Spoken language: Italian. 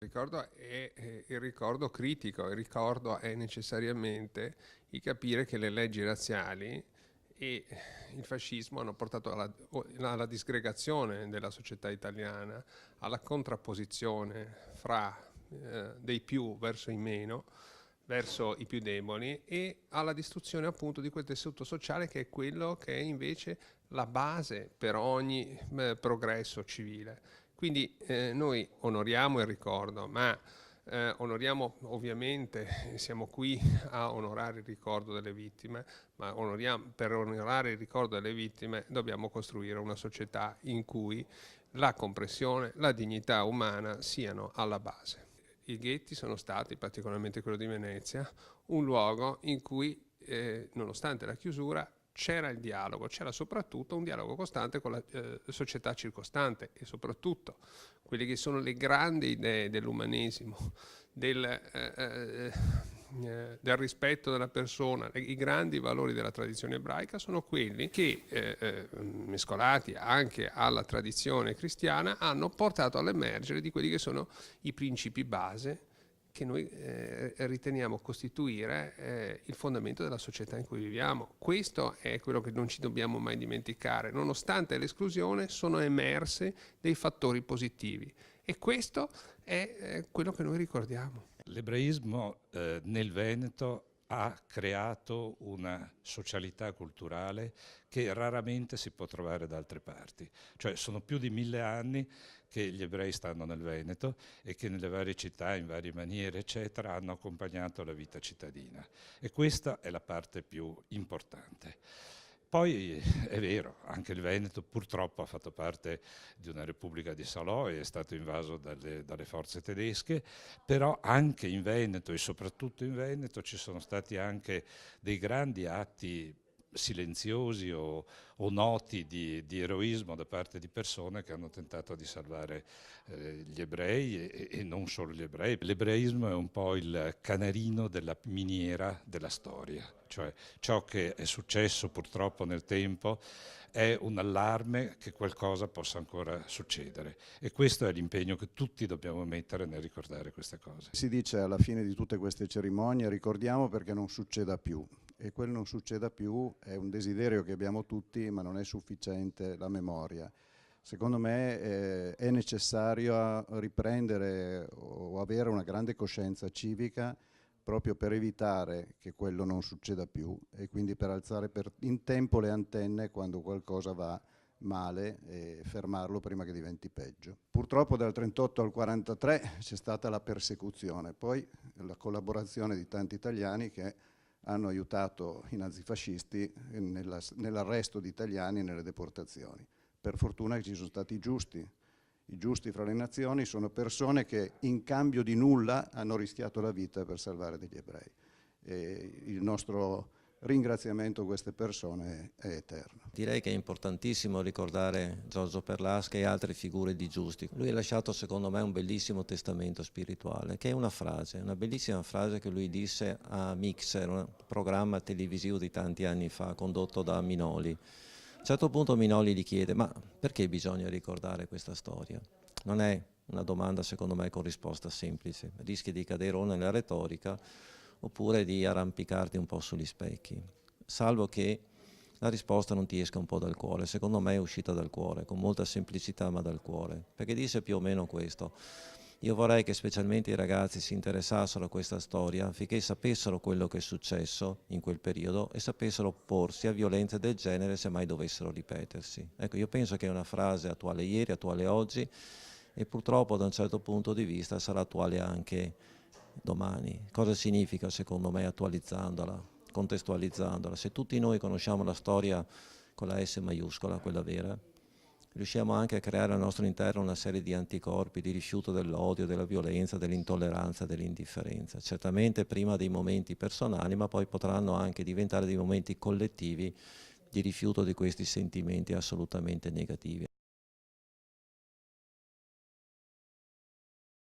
il ricordo critico, il ricordo è necessariamente il capire che le leggi razziali e il fascismo hanno portato alla disgregazione della società italiana, alla contrapposizione fra dei più verso i meno, verso i più deboli, e alla distruzione appunto di quel tessuto sociale che è quello che è invece la base per ogni progresso civile. Quindi noi onoriamo il ricordo, ma onoriamo ovviamente, siamo qui a onorare il ricordo delle vittime, ma per onorare il ricordo delle vittime dobbiamo costruire una società in cui la comprensione, la dignità umana siano alla base. I ghetti sono stati, particolarmente quello di Venezia, un luogo in cui, nonostante la chiusura, c'era il dialogo, c'era soprattutto un dialogo costante con la società circostante, e soprattutto quelle che sono le grandi idee dell'umanesimo, del rispetto della persona, i grandi valori della tradizione ebraica sono quelli che, mescolati anche alla tradizione cristiana, hanno portato all'emergere di quelli che sono i principi base che noi riteniamo costituire il fondamento della società in cui viviamo. Questo è quello che non ci dobbiamo mai dimenticare. Nonostante l'esclusione, sono emerse dei fattori positivi, e questo è quello che noi ricordiamo. L'ebraismo nel Veneto ha creato una socialità culturale che raramente si può trovare da altre parti. Cioè sono più di 1000 anni che gli ebrei stanno nel Veneto e che nelle varie città, in varie maniere, eccetera, hanno accompagnato la vita cittadina. E questa è la parte più importante. Poi è vero, anche il Veneto purtroppo ha fatto parte di una Repubblica di Salò e è stato invaso dalle forze tedesche, però anche in Veneto e soprattutto in Veneto ci sono stati anche dei grandi atti silenziosi o noti di eroismo da parte di persone che hanno tentato di salvare gli ebrei e non solo gli ebrei. L'ebraismo è un po' il canarino della miniera della storia, cioè ciò che è successo purtroppo nel tempo è un allarme che qualcosa possa ancora succedere, e questo è l'impegno che tutti dobbiamo mettere nel ricordare queste cose. Si dice alla fine di tutte queste cerimonie: ricordiamo perché non succeda più. E quel non succeda più è un desiderio che abbiamo tutti, ma non è sufficiente la memoria. Secondo me è necessario riprendere o avere una grande coscienza civica proprio per evitare che quello non succeda più, e quindi per alzare in tempo le antenne quando qualcosa va male e fermarlo prima che diventi peggio. Purtroppo dal 38 al 43 c'è stata la persecuzione, poi la collaborazione di tanti italiani che hanno aiutato i nazifascisti nell'arresto di italiani e nelle deportazioni. Per fortuna ci sono stati i giusti fra le nazioni sono persone che in cambio di nulla hanno rischiato la vita per salvare degli ebrei. E il nostro ringraziamento a queste persone è eterno. Direi che è importantissimo ricordare Giorgio Perlasca e altre figure di giusti. Lui ha lasciato secondo me un bellissimo testamento spirituale, che è una frase, una bellissima frase che lui disse a Mixer, un programma televisivo di tanti anni fa condotto da Minoli. A un certo punto Minoli gli chiede: ma perché bisogna ricordare questa storia? Non è una domanda secondo me con risposta semplice, rischi di cadere o nella retorica oppure di arrampicarti un po' sugli specchi, salvo che la risposta non ti esca un po' dal cuore. Secondo me è uscita dal cuore, con molta semplicità ma dal cuore, perché dice più o meno questo: io vorrei che specialmente i ragazzi si interessassero a questa storia affinché sapessero quello che è successo in quel periodo e sapessero opporsi a violenze del genere se mai dovessero ripetersi. Ecco, io penso che è una frase attuale ieri, attuale oggi, e purtroppo da un certo punto di vista sarà attuale anche domani. Cosa significa secondo me attualizzandola, contestualizzandola? Se tutti noi conosciamo la storia con la S maiuscola, quella vera, riusciamo anche a creare al nostro interno una serie di anticorpi, di rifiuto dell'odio, della violenza, dell'intolleranza, dell'indifferenza. Certamente prima dei momenti personali, ma poi potranno anche diventare dei momenti collettivi di rifiuto di questi sentimenti assolutamente negativi.